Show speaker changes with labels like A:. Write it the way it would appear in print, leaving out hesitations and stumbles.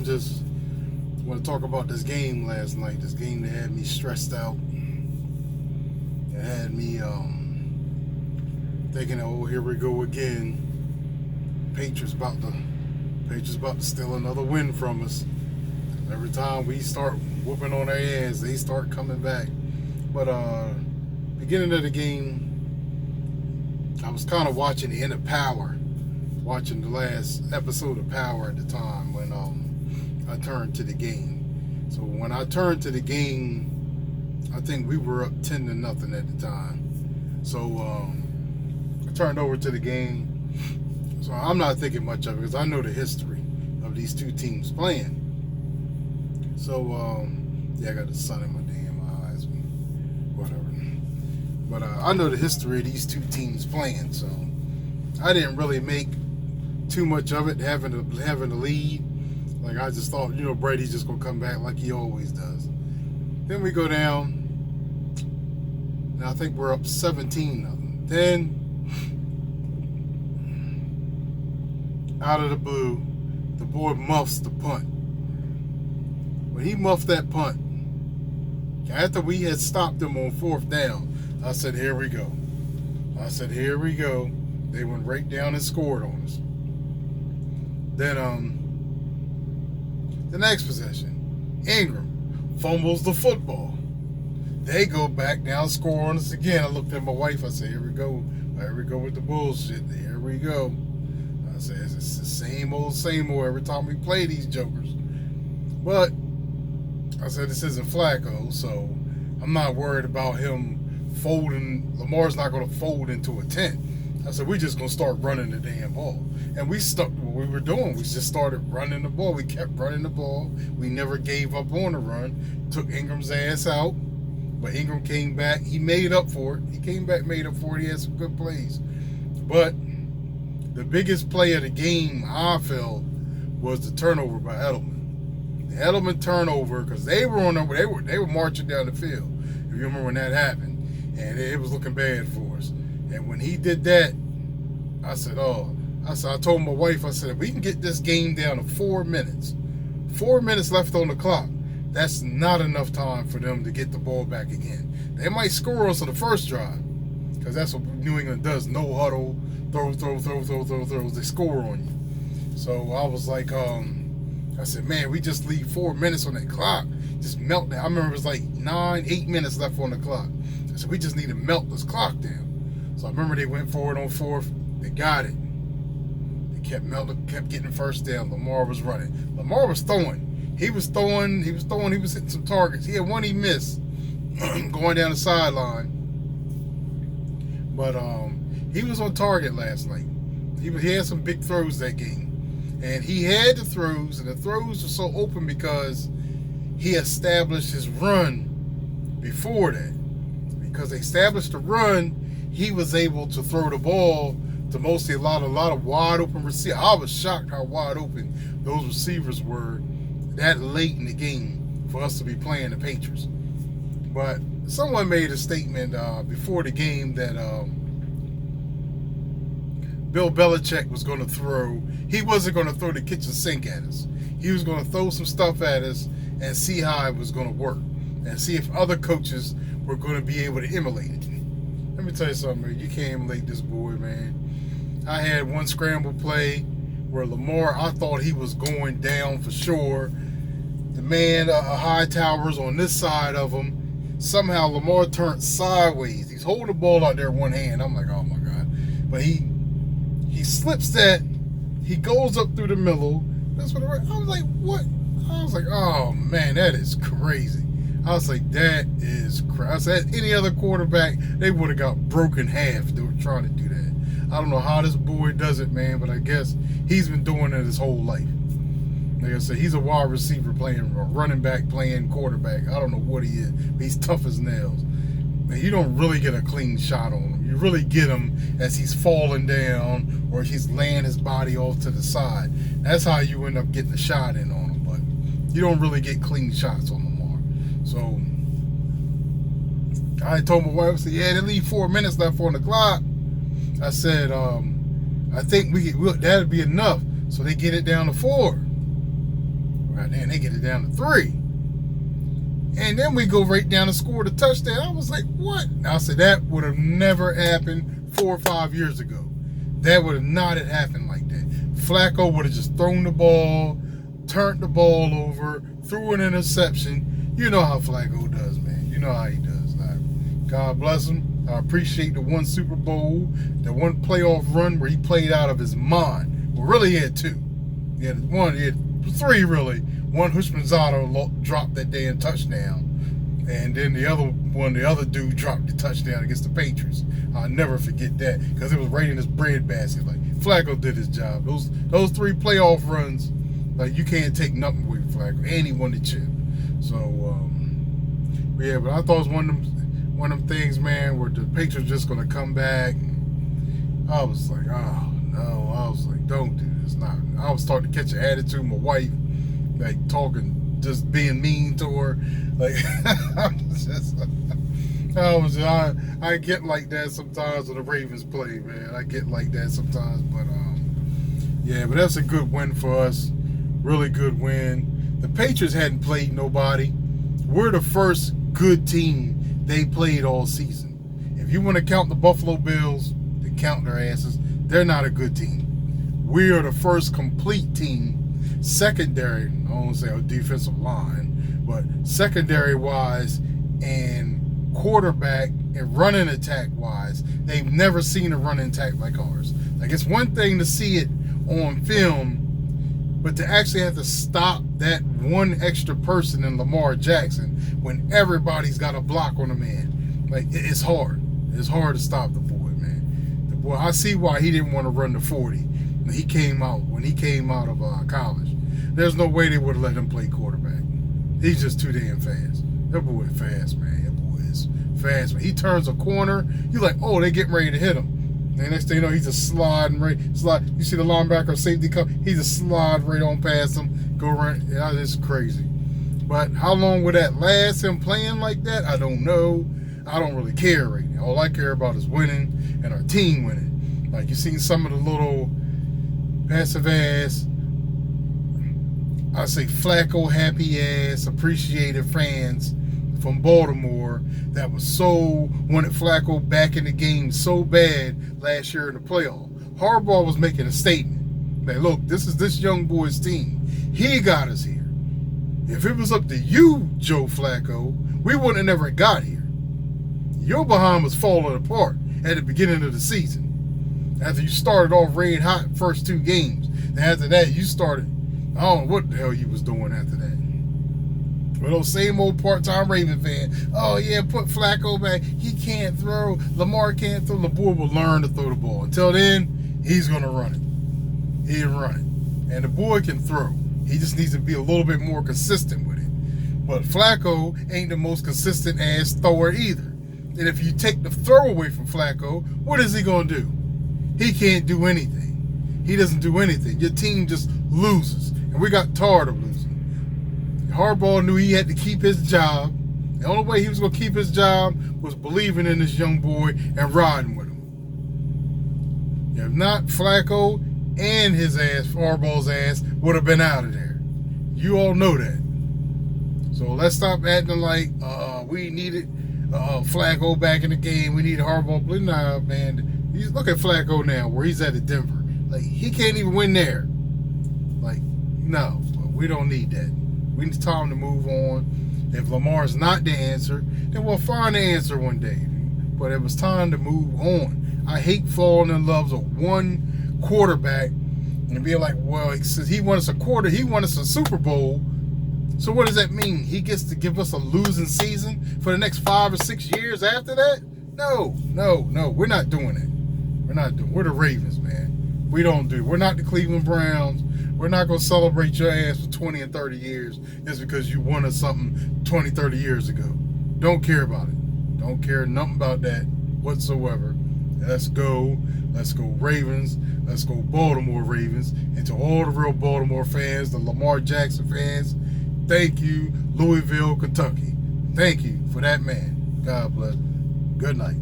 A: just want to talk about this game last night. This game that had me stressed out. It had me thinking, oh, here we go again. Patriots about to steal another win from us. Every time we start whooping on their ass, they start coming back. But beginning of the game, I was kind of watching the end of Power, watching the last episode of Power at the time when I turned to the game. So when I turned to the game, I think we were up 10-0 at the time. So I turned over to the game. So I'm not thinking much of it because I know the history of these two teams playing. So yeah, I got the sun in my damn eyes, whatever. But I know the history of these two teams playing, so I didn't really make too much of it having to lead. Like I just thought, Brady's just gonna come back like he always does. Then we go down, and I think we're up 17-0. Then out of the blue, the boy muffs the punt. When he muffed that punt, after we had stopped them on 4th down, I said, here we go. They went right down and scored on us. Then the next possession, Ingram fumbles the football. They go back down, score on us again. I looked at my wife, I said, here we go with the bullshit. Here we go. I said, it's the same old every time we play these jokers. But I said, this isn't Flacco, so I'm not worried about him folding. Lamar's not going to fold into a tent. I said, we're just going to start running the damn ball. And we stuck to what we were doing. We just started running the ball. We kept running the ball. We never gave up on the run. Took Ingram's ass out. But Ingram came back. He made up for it. He came back, made up for it. He had some good plays. But the biggest play of the game, I felt, was the turnover by Edelman. The Edelman turnover, because they were marching down the field. If you remember when that happened. And it was looking bad for us. And when he did that, I told my wife, I said, if we can get this game down to 4 minutes, 4 minutes left on the clock, that's not enough time for them to get the ball back again. They might score us on the first drive, because that's what New England does. No huddle, throw. They score on you. So I was like, I said, man, we just leave 4 minutes on that clock. Just melt that. I remember it was like 8 minutes left on the clock. I said, we just need to melt this clock down. So I remember they went forward on 4th. They got it. They kept getting first down. Lamar was running. Lamar was throwing. He was hitting some targets. He had one he missed going down the sideline. But he was on target last night. He had some big throws that game. And he had the throws, and the throws were so open because he established his run before that. Because they established the run, he was able to throw the ball to mostly a lot of wide open receivers. I was shocked how wide open those receivers were that late in the game for us to be playing the Patriots. But someone made a statement before the game that Bill Belichick was going to throw. He wasn't going to throw the kitchen sink at us. He was going to throw some stuff at us and see how it was going to work and see if other coaches were going to be able to emulate it. Let me tell you something, man. You can't emulate this boy, man. I had one scramble play where Lamar, I thought he was going down for sure. The man, Hightower's on this side of him. Somehow Lamar turned sideways. He's holding the ball out there in one hand. I'm like, oh my God. But he slips that. He goes up through the middle. That's what I was like, what? I was like, oh man, that is crazy. I was like, that is crazy. I said, any other quarterback, they would have got broken half. They were trying to do that. I don't know how this boy does it, man, but I guess he's been doing it his whole life. Like I said, he's a wide receiver playing, a running back playing quarterback. I don't know what he is, but he's tough as nails. Man, you don't really get a clean shot on him. You really get him as he's falling down or he's laying his body off to the side. That's how you end up getting a shot in on him, but you don't really get clean shots on Lamar. So I told my wife, I said, yeah, they leave 4 minutes left on the clock. I said, I think that'd be enough. So they get it down to 4. Right then, they get it down to 3. And then we go right down and score the touchdown. I was like, what? I said, that would have never happened 4 or 5 years ago. That would have not have happened like that. Flacco would have just thrown the ball, turned the ball over, threw an interception. You know how Flacco does, man. You know how he does. God bless him. I appreciate the one Super Bowl, the one playoff run where he played out of his mind. Well, really, he had 2. He had 3, really. One, Hushmanzada dropped that damn touchdown. And then the other dude dropped the touchdown against the Patriots. I'll never forget that because it was right in his breadbasket. Like, Flacco did his job. Those 3 playoff runs, like, you can't take nothing away from Flacco. And he won the chip. So, yeah, but I thought it was one of them things, man, where the Patriots just going to come back. I was like, oh, no. I was like, don't do this. I was starting to catch an attitude with my wife, like, talking, just being mean to her. Like, I get like that sometimes when the Ravens play, man. I get like that sometimes, but yeah, but that's a good win for us. Really good win. The Patriots hadn't played nobody. We're the first good team they played all season. If you want to count the Buffalo Bills, they count their asses. They're not a good team. We are the first complete team, secondary, I don't want to say a defensive line, but secondary-wise and quarterback and running attack-wise, they've never seen a running attack like ours. Like, it's one thing to see it on film, but to actually have to stop that one extra person in Lamar Jackson when everybody's got a block on the man, like, it's hard. It's hard to stop the boy, man. The boy, I see why he didn't want to run the 40 when he came out of college. There's no way they would have let him play quarterback. He's just too damn fast. That boy is fast, man. That boy is fast. When he turns a corner, you're like, oh, they getting ready to hit him. And next thing you know, he's just sliding right. You see the linebacker safety come, he just slide right on past him, go right. Yeah, it's crazy. But how long would that last, him playing like that? I don't know. I don't really care right now. All I care about is winning and our team winning. Like, you seen some of the little passive ass, I say Flacco happy ass, appreciated fans from Baltimore that was wanted Flacco back in the game so bad last year in the playoff. Harbaugh was making a statement. Like, look, this is this young boy's team. He got us here. If it was up to you, Joe Flacco, we wouldn't have never got here. Your behind was falling apart at the beginning of the season. After you started off red hot first 2 games. And after that, you started, I don't know what the hell you was doing after that. But those same old part-time Raven fan, oh yeah, put Flacco back. He can't throw. Lamar can't throw. The boy will learn to throw the ball. Until then, he's going to run it. He'll run it. And the boy can throw. He just needs to be a little bit more consistent with it. But Flacco ain't the most consistent ass thrower either. And if you take the throw away from Flacco, what is he going to do? He can't do anything. He doesn't do anything. Your team just loses. And we got tired of losing. Harbaugh knew he had to keep his job. The only way he was going to keep his job was believing in this young boy and riding with him. If not, Flacco and his ass, Harbaugh's ass, would have been out of there. You all know that. So let's stop acting like we needed Flacco back in the game. We need Harbaugh. Nah, man. Look at Flacco now, where he's at Denver. Like, he can't even win there. Like, no, we don't need that. We need time to move on. If Lamar's not the answer, then we'll find the answer one day. But it was time to move on. I hate falling in love with one quarterback and being like, well, since he won us he won us a Super Bowl. So what does that mean? He gets to give us a losing season for the next 5 or 6 years after that? No, we're not doing it. We're the Ravens, man. We're not the Cleveland Browns. We're not going to celebrate your ass for 20 and 30 years just because you won us something 20, 30 years ago. Don't care about it. Don't care nothing about that whatsoever. Let's go Ravens. Let's go Baltimore Ravens. And to all the real Baltimore fans, the Lamar Jackson fans, thank you, Louisville, Kentucky. Thank you for that man. God bless. Good night.